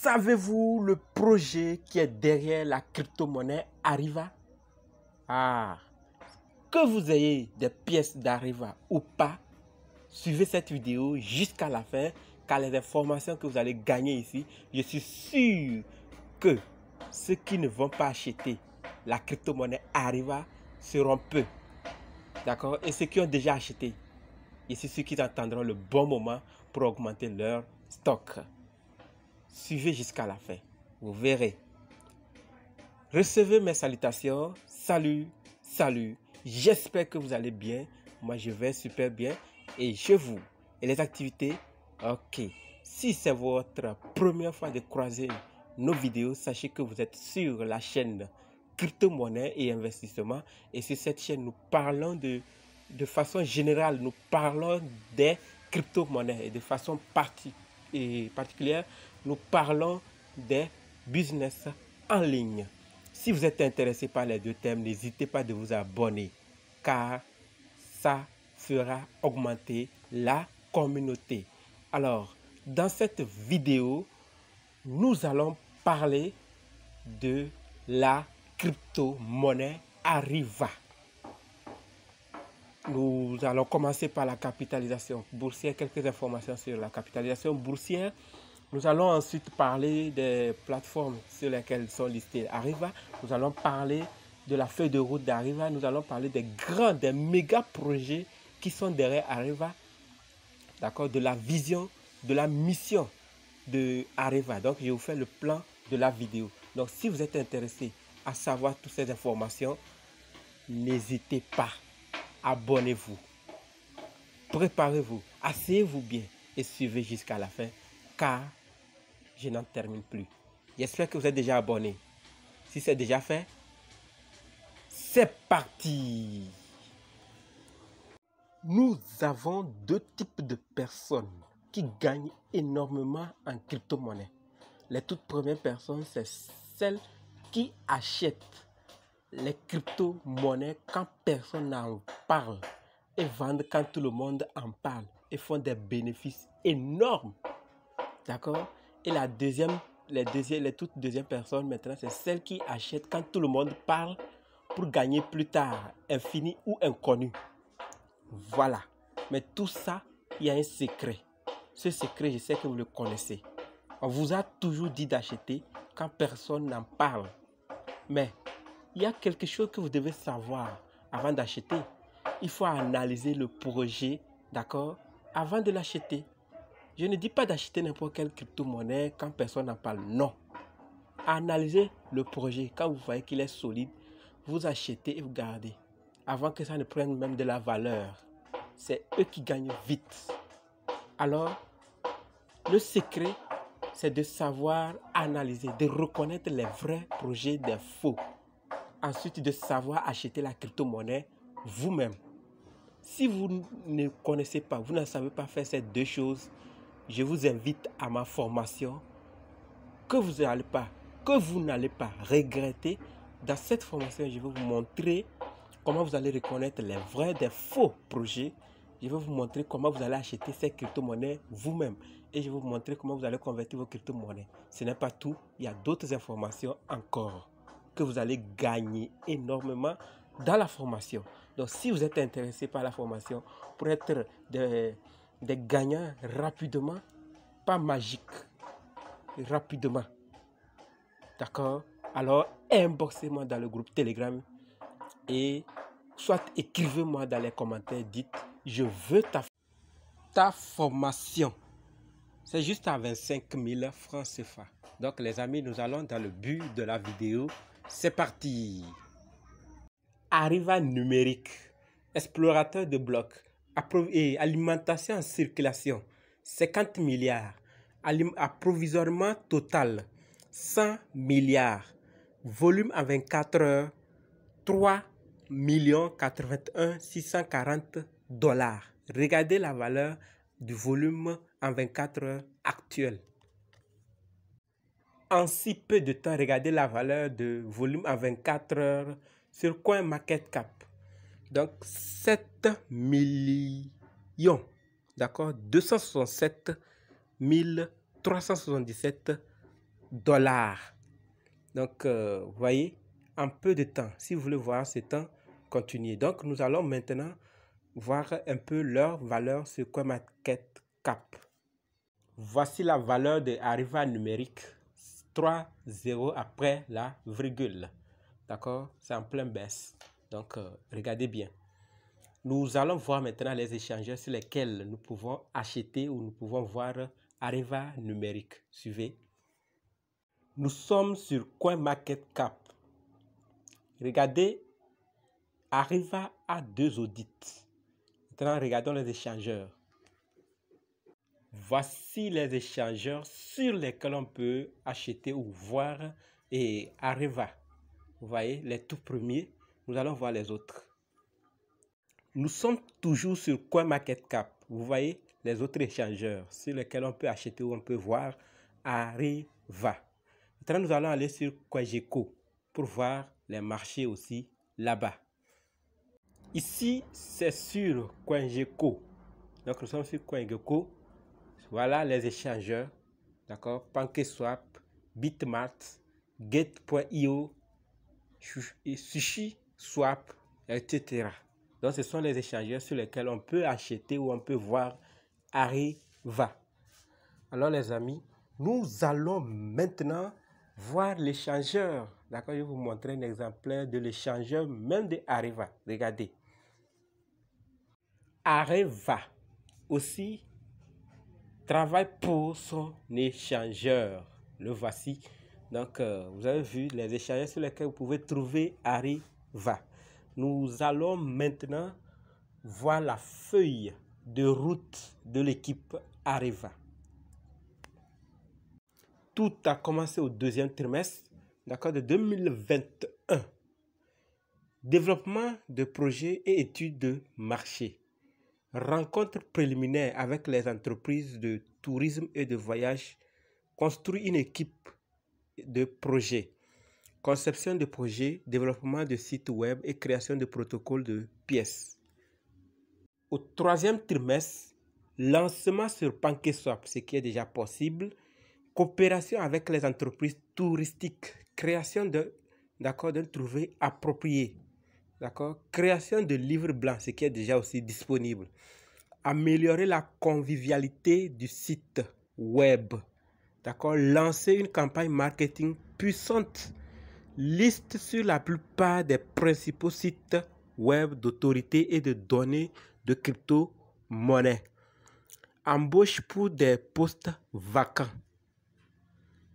Savez-vous le projet qui est derrière la crypto-monnaie Arriva? Que vous ayez des pièces d'Arriva ou pas, suivez cette vidéo jusqu'à la fin, car les informations que vous allez gagner ici, je suis sûr que ceux qui ne vont pas acheter la crypto-monnaie Arriva seront peu. D'accord? Et ceux qui ont déjà acheté, je suis sûr qu'ils attendront le bon moment pour augmenter leur stock. Suivez jusqu'à la fin, vous verrez. Recevez mes salutations. Salut, salut. J'espère que vous allez bien. Moi, je vais super bien. Et chez vous, et les activités? Ok. Si c'est votre première fois de croiser nos vidéos, sachez que vous êtes sur la chaîne Crypto-monnaie et investissement. Et sur cette chaîne, nous parlons de façon générale, nous parlons des crypto-monnaies. Et de façon particulière, nous parlons des business en ligne. Si vous êtes intéressé par les deux thèmes, n'hésitez pas de vous abonner, car ça fera augmenter la communauté. Alors, dans cette vidéo, nous allons parler de la crypto-monnaie Arriva. Nous allons commencer par la capitalisation boursière, quelques informations sur la capitalisation boursière. Nous allons ensuite parler des plateformes sur lesquelles sont listées Arriva. Nous allons parler de la feuille de route d'Arriva. Nous allons parler des grands, des méga projets qui sont derrière Arriva. D'accord, de la vision, de la mission de Arriva. Donc, je vous fais le plan de la vidéo. Donc, si vous êtes intéressé à savoir toutes ces informations, n'hésitez pas. Abonnez-vous. Préparez-vous. Asseyez-vous bien et suivez jusqu'à la fin, car je n'en termine plus. J'espère que vous êtes déjà abonné. Si c'est déjà fait, c'est parti. Nous avons deux types de personnes qui gagnent énormément en crypto-monnaie. Les toutes premières personnes, c'est celles qui achètent les crypto-monnaies quand personne n'en parle et vendent quand tout le monde en parle et font des bénéfices énormes. D'accord? Et la deuxième, les toutes deuxièmes personnes maintenant, c'est celles qui achètent quand tout le monde parle pour gagner plus tard, infini ou inconnu. Voilà. Mais tout ça, il y a un secret. Ce secret, je sais que vous le connaissez. On vous a toujours dit d'acheter quand personne n'en parle. Mais il y a quelque chose que vous devez savoir avant d'acheter. Il faut analyser le projet, d'accord, avant de l'acheter. Je ne dis pas d'acheter n'importe quelle crypto-monnaie quand personne n'en parle. Non. Analysez le projet. Quand vous voyez qu'il est solide, vous achetez et vous gardez. Avant que ça ne prenne même de la valeur. C'est eux qui gagnent vite. Alors, le secret, c'est de savoir analyser, de reconnaître les vrais projets des faux. Ensuite, de savoir acheter la crypto-monnaie vous-même. Si vous ne connaissez pas, vous ne savez pas faire ces deux choses, je vous invite à ma formation que vous n'allez pas regretter. Dans cette formation, je vais vous montrer comment vous allez reconnaître les vrais des faux projets. Je vais vous montrer comment vous allez acheter ces crypto-monnaies vous-même. Et je vais vous montrer comment vous allez convertir vos crypto-monnaies. Ce n'est pas tout, il y a d'autres informations encore que vous allez gagner énormément dans la formation. Donc, si vous êtes intéressé par la formation pour être des gagnants rapidement, pas magique, rapidement, d'accord? Alors, inboxez-moi dans le groupe Telegram et soit écrivez-moi dans les commentaires, dites je veux ta formation. C'est juste à 25 000 francs CFA. Donc, les amis, nous allons dans le but de la vidéo. C'est parti. Arriva numérique, explorateur de blocs et alimentation en circulation, 50 milliards, approvisionnement total, 100 milliards, volume en 24 heures, 3 81 640 $. Regardez la valeur du volume en 24 heures actuel. En si peu de temps, regardez la valeur de volume en 24 heures sur CoinMarketCap. Donc 7 millions, d'accord, 267 377 dollars. Donc, vous voyez, en peu de temps, si vous voulez voir ce temps continuer. Donc, nous allons maintenant voir un peu leur valeur sur CoinMarketCap. Voici la valeur de Arriva numérique. 3 0 après la virgule. D'accord? C'est en pleine baisse. Donc, regardez bien. Nous allons voir maintenant les échangeurs sur lesquels nous pouvons acheter ou nous pouvons voir Arriva numérique. Suivez. Nous sommes sur CoinMarketCap. Regardez, Arriva à 2 audits. Maintenant, regardons les échangeurs. Voici les échangeurs sur lesquels on peut acheter ou voir et Arriva. Vous voyez, les tout premiers. Nous allons voir les autres. Nous sommes toujours sur CoinMarketCap. Vous voyez les autres échangeurs sur lesquels on peut acheter ou on peut voir Arriva. Maintenant, nous allons aller sur CoinGecko pour voir les marchés aussi là-bas. Ici, c'est sur CoinGecko. Donc, nous sommes sur CoinGecko. Voilà les échangeurs. D'accord? PancakeSwap, Bitmart, Gate.io, SushiSwap, etc. Donc, ce sont les échangeurs sur lesquels on peut acheter ou on peut voir Arriva. Alors, les amis, nous allons maintenant voir l'échangeur. D'accord, je vais vous montrer un exemplaire de l'échangeur même de Arriva. Regardez. Arriva aussi travaille pour son échangeur. Le voici. Donc, vous avez vu les échangeurs sur lesquels vous pouvez trouver Arriva. Nous allons maintenant voir la feuille de route de l'équipe Arriva. Tout a commencé au deuxième trimestre, d'accord, de 2021. Développement de projets et études de marché. Rencontre préliminaire avec les entreprises de tourisme et de voyage. Construit une équipe de projets. Conception de projets, développement de sites web et création de protocoles de pièces. Au troisième trimestre, lancement sur PancakeSwap, ce qui est déjà possible. Coopération avec les entreprises touristiques. Création d'un trouvé approprié. D'accord? Création de livres blancs, ce qui est déjà aussi disponible. Améliorer la convivialité du site web. D'accord? Lancer une campagne marketing puissante. Liste sur la plupart des principaux sites web d'autorité et de données de crypto-monnaie. Embauche pour des postes vacants.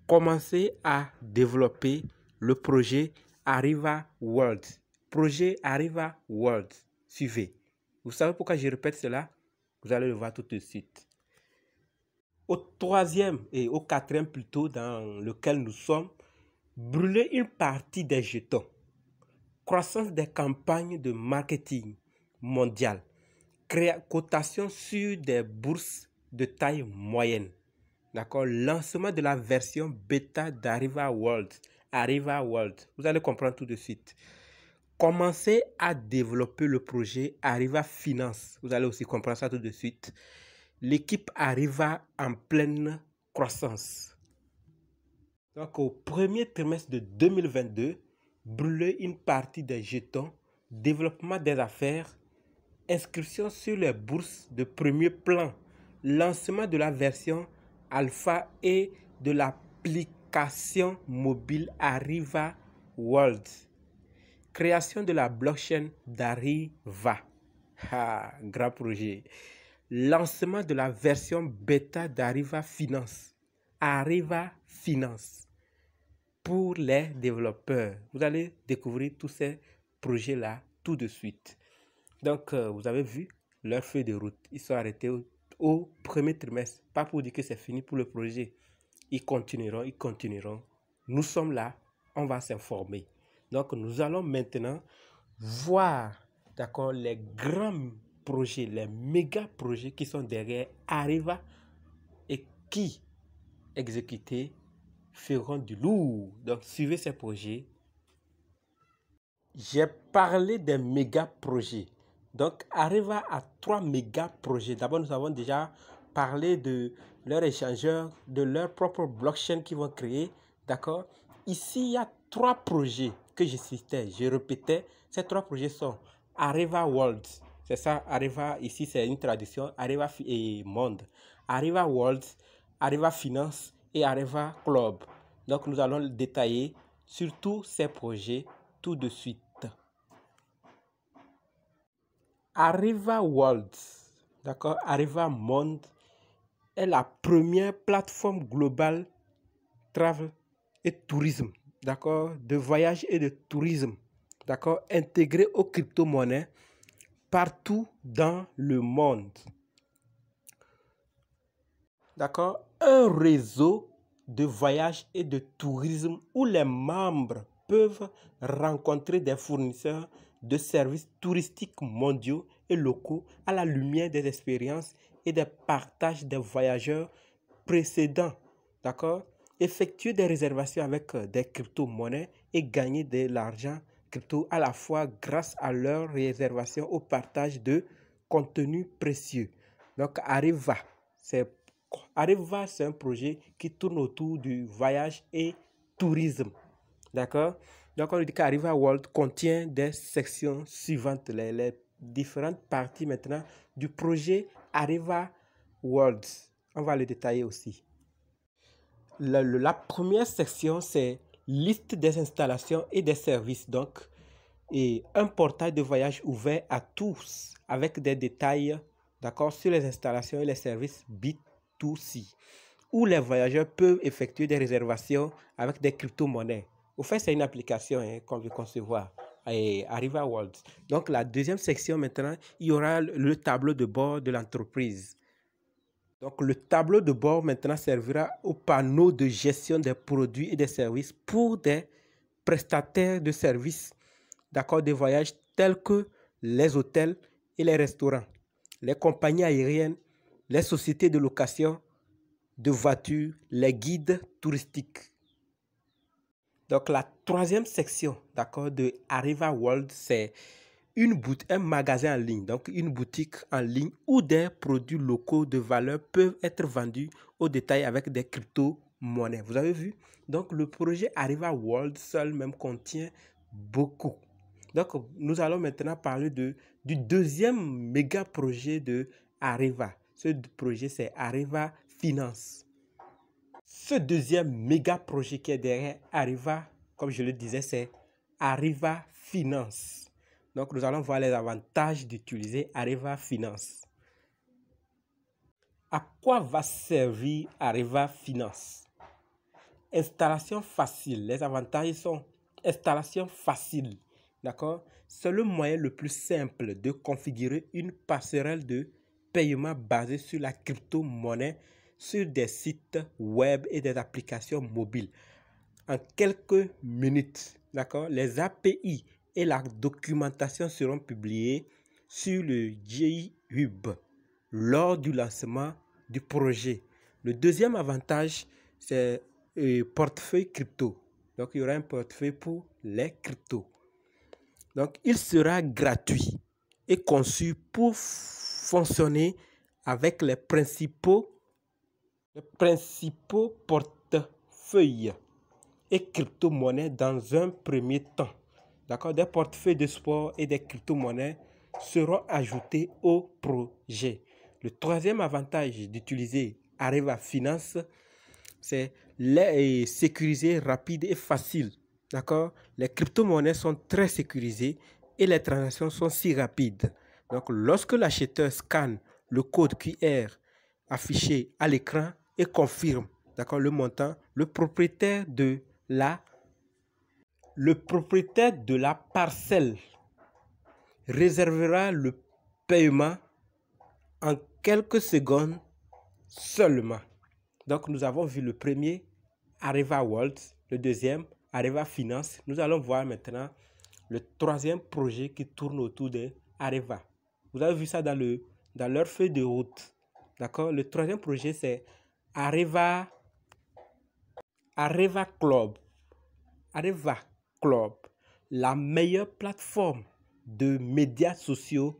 Commencer à développer le projet Arriva World. Projet Arriva World. Suivez. Vous savez pourquoi je répète cela? Vous allez le voir tout de suite. Au troisième et au quatrième plutôt dans lequel nous sommes, brûler une partie des jetons. Croissance des campagnes de marketing mondial. Cotation sur des bourses de taille moyenne. D'accord? Lancement de la version bêta d'Arriva World. Arriva World. Vous allez comprendre tout de suite. Commencez à développer le projet Arriva Finance. Vous allez aussi comprendre ça tout de suite. L'équipe Arriva en pleine croissance. Donc, au premier trimestre de 2022, brûler une partie des jetons, développement des affaires, inscription sur les bourses de premier plan, lancement de la version alpha et de l'application mobile Arriva World, création de la blockchain d'Arriva, grand projet, lancement de la version bêta d'Arriva Finance, Arriva Finance pour les développeurs. Vous allez découvrir tous ces projets-là tout de suite. Donc, vous avez vu leur feuille de route. Ils sont arrêtés au premier trimestre. Pas pour dire que c'est fini pour le projet. Ils continueront, ils continueront. Nous sommes là, on va s'informer. Donc, nous allons maintenant voir, d'accord, les grands projets, les méga projets qui sont derrière Arriva et qui, exécutés, feront du lourd. Donc, suivez ces projets. J'ai parlé des méga projets. Donc, Arriva à 3 méga projets. D'abord, nous avons déjà parler de leur échangeur, de leur propre blockchain qu'ils vont créer. D'accord? Ici, il y a 3 projets que je citais, je répétais. Ces 3 projets sont Areva World. C'est ça, Areva, ici c'est une traduction, Areva et Monde. Areva World, Areva Finance et Areva Club. Donc nous allons détailler sur tous ces projets tout de suite. Areva World, d'accord, Areva Monde est la première plateforme globale travel et tourisme, d'accord, de voyage et de tourisme, d'accord, intégrée aux crypto-monnaies partout dans le monde. D'accord, un réseau de voyage et de tourisme où les membres peuvent rencontrer des fournisseurs de services touristiques mondiaux et locaux à la lumière des expériences et des partages des voyageurs précédents. D'accord? Effectuer des réservations avec des crypto-monnaies et gagner de l'argent crypto à la fois grâce à leur réservation au partage de contenus précieux. Donc, Areva, c'est un projet qui tourne autour du voyage et tourisme. D'accord? Donc, on dit qu'Areva World contient des sections suivantes, les différentes parties maintenant du projet Areva World. On va le détailler aussi. La première section, c'est liste des installations et des services. Donc, et un portail de voyage ouvert à tous avec des détails, d'accord, sur les installations et les services B2C, où les voyageurs peuvent effectuer des réservations avec des crypto-monnaies. Au fait, c'est une application qu'on veut concevoir. Areva World. Donc, la deuxième section, maintenant, il y aura le tableau de bord de l'entreprise. Donc, le tableau de bord, maintenant, servira au panneau de gestion des produits et des services pour des prestataires de services, d'accord, de voyage tels que les hôtels et les restaurants, les compagnies aériennes, les sociétés de location de voitures, les guides touristiques. Donc, la troisième section, d'accord, de Areva World, c'est un magasin en ligne, donc une boutique en ligne où des produits locaux de valeur peuvent être vendus au détail avec des crypto-monnaies. Vous avez vu? Donc, le projet Areva World seul même contient beaucoup. Donc, nous allons maintenant parler du deuxième méga projet de Areva. Ce projet, c'est Areva Finance. Ce deuxième méga projet qui est derrière Areva, comme je le disais, c'est Areva Finance. Donc, nous allons voir les avantages d'utiliser Areva Finance. À quoi va servir Areva Finance? Installation facile. Les avantages sont installation facile. D'accord? C'est le moyen le plus simple de configurer une passerelle de paiement basée sur la crypto-monnaie sur des sites web et des applications mobiles. En quelques minutes, d'accord, les API et la documentation seront publiées sur le GitHub lors du lancement du projet. Le deuxième avantage, c'est portefeuille crypto. Donc, il y aura un portefeuille pour les cryptos. Donc, il sera gratuit et conçu pour fonctionner avec les principaux portefeuilles et crypto-monnaies dans un premier temps. D'accord? Des portefeuilles de sport et des crypto-monnaies seront ajoutés au projet. Le troisième avantage d'utiliser Areva Finance, c'est les sécuriser, rapide et facile. D'accord? Les crypto-monnaies sont très sécurisées et les transactions sont si rapides. Donc, lorsque l'acheteur scanne le code QR affiché à l'écran et confirme, d'accord, le montant, le propriétaire de la parcelle réservera le paiement en quelques secondes seulement. Donc, nous avons vu le premier, Areva World, le deuxième, Areva Finance. Nous allons voir maintenant le troisième projet qui tourne autour de Areva. Vous avez vu ça dans leur feuille de route. D'accord? Le troisième projet, c'est Areva Club. Areva Club, la meilleure plateforme de médias sociaux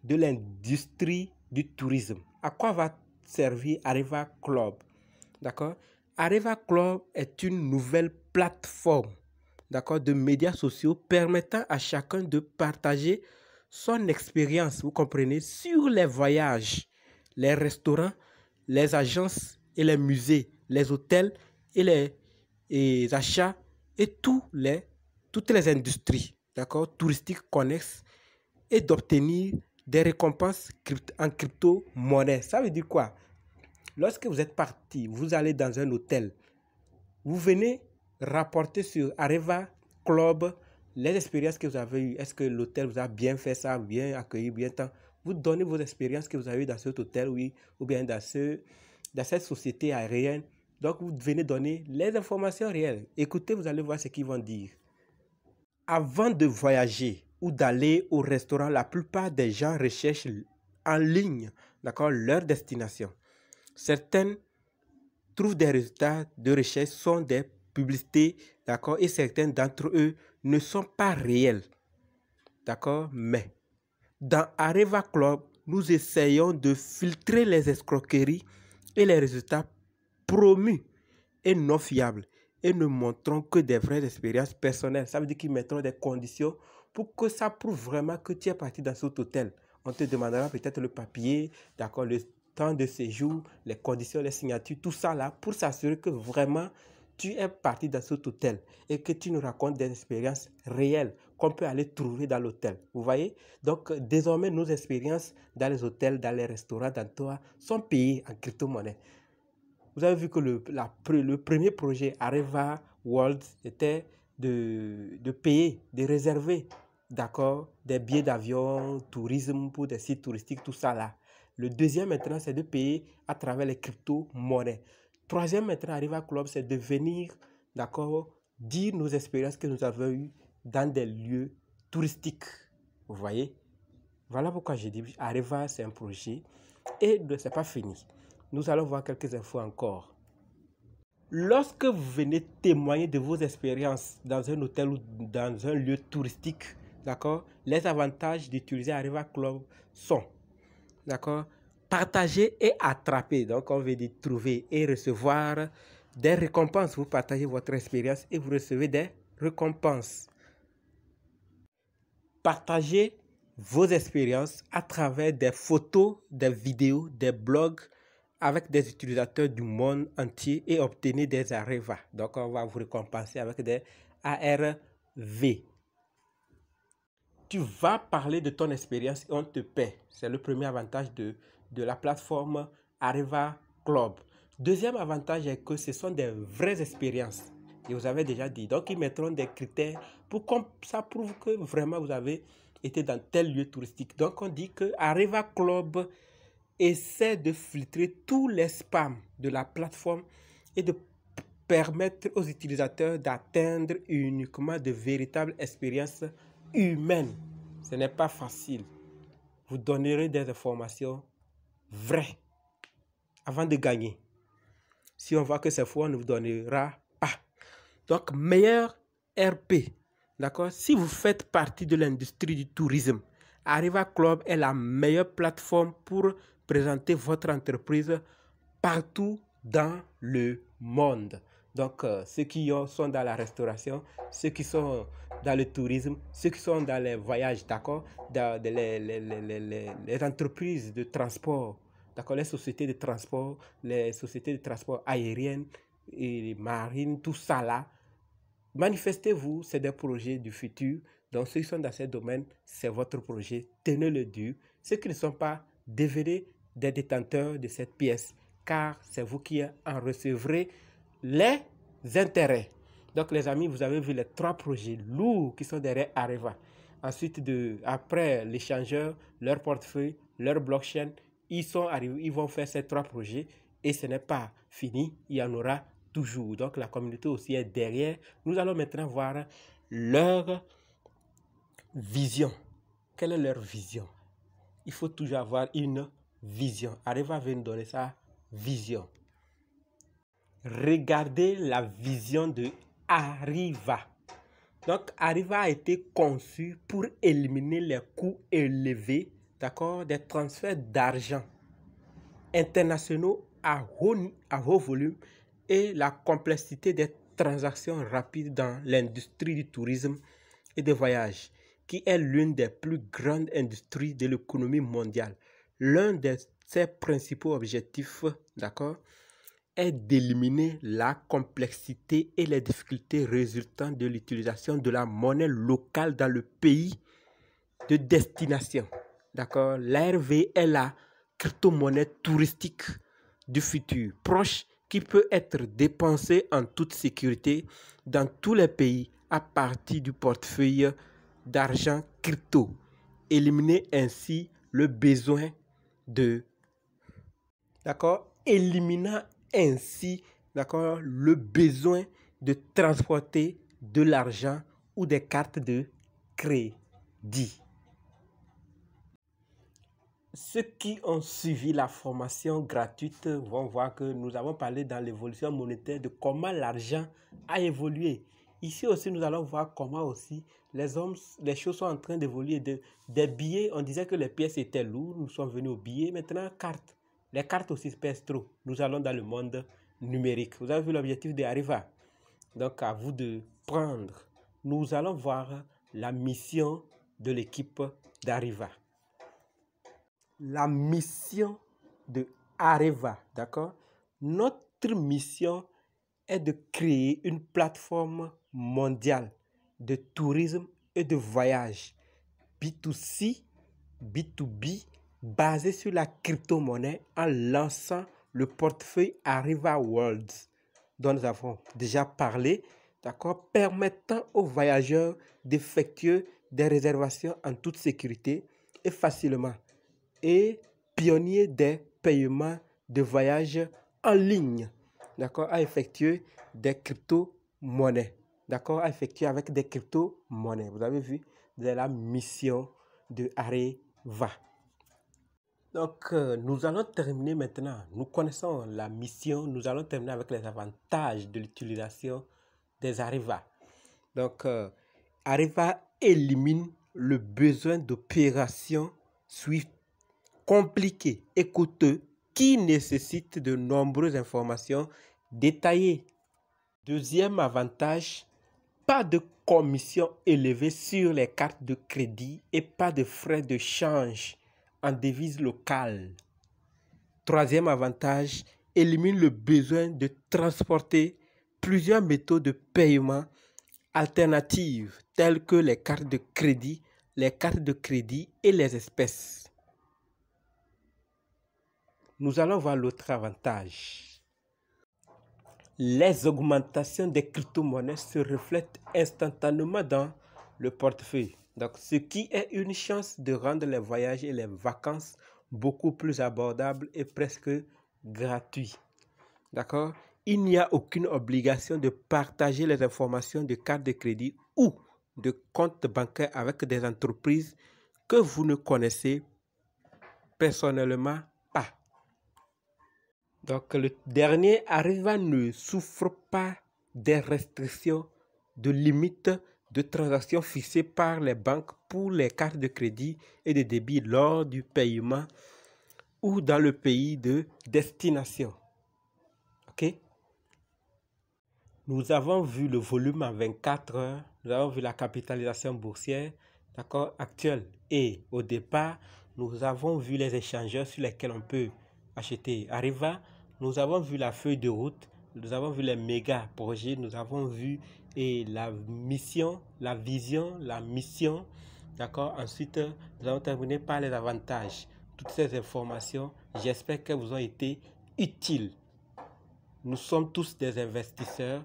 de l'industrie du tourisme. À quoi va servir Areva Club. D'accord? Areva Club est une nouvelle plateforme, d'accord, de médias sociaux permettant à chacun de partager son expérience, vous comprenez, sur les voyages, les restaurants, les agences et les musées, les hôtels et les achats et toutes les industries, d'accord, touristiques connexes et d'obtenir des récompenses en crypto-monnaie. Ça veut dire quoi? Lorsque vous êtes parti, vous allez dans un hôtel, vous venez rapporter sur Areva Club les expériences que vous avez eues. Est-ce que l'hôtel vous a bien fait ça, bien accueilli, bien tant? Vous donnez vos expériences que vous avez eues dans cet hôtel, oui, ou bien dans cette société aérienne. Donc, vous venez donner les informations réelles. Écoutez, vous allez voir ce qu'ils vont dire. Avant de voyager ou d'aller au restaurant, la plupart des gens recherchent en ligne, d'accord, leur destination. Certaines trouvent des résultats de recherche sont des publicités, d'accord, et certains d'entre eux ne sont pas réels, d'accord, mais dans Areva Club, nous essayons de filtrer les escroqueries et les résultats promus et non fiables et ne montrons que des vraies expériences personnelles. Ça veut dire qu'ils mettront des conditions pour que ça prouve vraiment que tu es parti dans cet hôtel. On te demandera peut-être le papier, d'accord, le temps de séjour, les conditions, les signatures, tout ça là, pour s'assurer que vraiment tu es parti dans cet hôtel et que tu nous racontes des expériences réelles qu'on peut aller trouver dans l'hôtel. Vous voyez? Donc, désormais, nos expériences dans les hôtels, dans les restaurants, dans toi, sont payées en crypto-monnaie. Vous avez vu que le premier projet Areva World était de payer, de réserver, d'accord, des billets d'avion, tourisme pour des sites touristiques, tout ça là. Le deuxième maintenant, c'est de payer à travers les crypto-monnaies. Troisième maintenant, Areva Club, c'est de venir, d'accord, dire nos expériences que nous avons eues dans des lieux touristiques. Vous voyez? Voilà pourquoi j'ai dit Areva, c'est un projet et ce n'est pas fini. Nous allons voir quelques infos encore. Lorsque vous venez témoigner de vos expériences dans un hôtel ou dans un lieu touristique, d'accord, les avantages d'utiliser Areva Club sont, d'accord, partager et attraper. Donc, on veut dire trouver et recevoir des récompenses. Vous partagez votre expérience et vous recevez des récompenses. Partagez vos expériences à travers des photos, des vidéos, des blogs avec des utilisateurs du monde entier et obtenez des Areva. Donc, on va vous récompenser avec des ARV. Tu vas parler de ton expérience et on te paie. C'est le premier avantage de la plateforme Areva Club. Deuxième avantage est que ce sont des vraies expériences. Et vous avez déjà dit. Donc, ils mettront des critères pour que ça prouve que vraiment vous avez été dans tel lieu touristique. Donc, on dit que Areva Club essaie de filtrer tous les spams de la plateforme et de permettre aux utilisateurs d'atteindre uniquement de véritables expériences humaines. Ce n'est pas facile. Vous donnerez des informations vraies avant de gagner. Si on voit que c'est faux, on ne vous donnera pas. Donc, meilleur RP. D'accord? Si vous faites partie de l'industrie du tourisme, Areva Club est la meilleure plateforme pour présenter votre entreprise partout dans le monde. Donc, ceux qui sont dans la restauration, ceux qui sont dans le tourisme, ceux qui sont dans les voyages, d'accord, dans les entreprises de transport, d'accord, les sociétés de transport aériennes et marines, tout ça là, manifestez-vous, c'est des projets du futur. Donc, ceux qui sont dans ces domaines, c'est votre projet. Tenez-le dur. Ceux qui ne sont pas, devenez des détenteurs de cette pièce, car c'est vous qui en recevrez les intérêts. Donc, les amis, vous avez vu les 3 projets lourds qui sont derrière Areva. Ensuite, après l'échangeur, leur portefeuille, leur blockchain, ils sont arrivés, ils vont faire ces 3 projets et ce n'est pas fini, il y en aura toujours. Donc, la communauté aussi est derrière. Nous allons maintenant voir leur vision. Quelle est leur vision? Il faut toujours avoir une vision. Areva va nous donner sa vision. Regardez la vision de Areva. Donc, Areva a été conçu pour éliminer les coûts élevés, d'accord, des transferts d'argent. internationaux à haut volume et la complexité des transactions rapides dans l'industrie du tourisme et des voyages, qui est l'une des plus grandes industries de l'économie mondiale. L'un de ses principaux objectifs, d'accord, est d'éliminer la complexité et les difficultés résultant de l'utilisation de la monnaie locale dans le pays de destination. D'accord? L'ARV est la crypto-monnaie touristique du futur, proche, qui peut être dépensée en toute sécurité dans tous les pays à partir du portefeuille d'argent crypto. Éliminer ainsi le besoin de... D'accord? Éliminant ainsi, d'accord, le besoin de transporter de l'argent ou des cartes de crédit. Ceux qui ont suivi la formation gratuite vont voir que nous avons parlé dans l'évolution monétaire de comment l'argent a évolué. Ici aussi, nous allons voir comment aussi les choses sont en train d'évoluer. Des billets, on disait que les pièces étaient lourdes, nous sommes venus aux billets. Maintenant, cartes. Les cartes aussi pèsent trop. Nous allons dans le monde numérique. Vous avez vu l'objectif d'Arriva. Donc, à vous de prendre. Nous allons voir la mission de l'équipe d'Arriva. La mission de Areva, d'accord? Notre mission est de créer une plateforme mondiale de tourisme et de voyage B2C, B2B, basée sur la crypto-monnaie en lançant le portefeuille Areva Worlds, dont nous avons déjà parlé, d'accord? Permettant aux voyageurs d'effectuer des réservations en toute sécurité et facilement, et pionnier des paiements de voyage en ligne, d'accord, à effectuer des crypto-monnaies, d'accord, à effectuer avec des crypto-monnaies. Vous avez vu, c'est la mission de Areva. Donc, nous allons terminer maintenant. Nous connaissons la mission. Nous allons terminer avec les avantages de l'utilisation des Areva. Donc, Areva élimine le besoin d'opérations SWIFT compliqué et coûteux qui nécessite de nombreuses informations détaillées. Deuxième avantage, pas de commission élevée sur les cartes de crédit et pas de frais de change en devise locale. Troisième avantage, élimine le besoin de transporter plusieurs méthodes de paiement alternatives telles que les cartes de crédit et les espèces. Nous allons voir l'autre avantage. Les augmentations des crypto-monnaies se reflètent instantanément dans le portefeuille. Donc, ce qui est une chance de rendre les voyages et les vacances beaucoup plus abordables et presque gratuits. D'accord? Il n'y a aucune obligation de partager les informations de carte de crédit ou de compte bancaire avec des entreprises que vous ne connaissez personnellement pas. Donc, le dernier Areva ne souffre pas des restrictions de limites de transactions fixées par les banques pour les cartes de crédit et de débit lors du paiement ou dans le pays de destination. OK? Nous avons vu le volume en 24 heures, nous avons vu la capitalisation boursière, d'accord, actuelle. Et au départ, nous avons vu les échangeurs sur lesquels on peut acheter Areva. Nous avons vu la feuille de route, nous avons vu les méga projets, nous avons vu la mission, la vision, la mission, d'accord. Ensuite, nous avons terminé par les avantages. Toutes ces informations, j'espère qu'elles vous ont été utiles. Nous sommes tous des investisseurs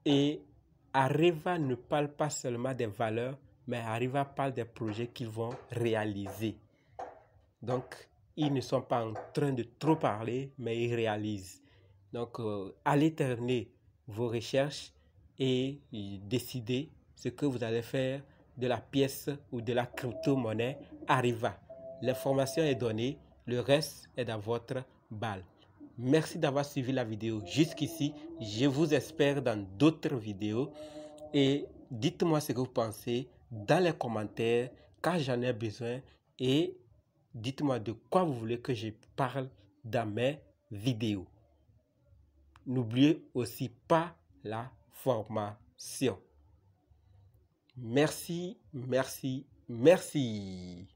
et Areva ne parle pas seulement des valeurs, mais Areva parle des projets qu'ils vont réaliser. Donc, ils ne sont pas en train de trop parler, mais ils réalisent. Donc, allez terminer vos recherches et décidez ce que vous allez faire de la pièce ou de la crypto-monnaie Areva. L'information est donnée, le reste est dans votre balle. Merci d'avoir suivi la vidéo jusqu'ici. Je vous espère dans d'autres vidéos. Et dites-moi ce que vous pensez dans les commentaires, car j'en ai besoin. Et dites-moi de quoi vous voulez que je parle dans mes vidéos. N'oubliez aussi pas la formation. Merci, merci, merci.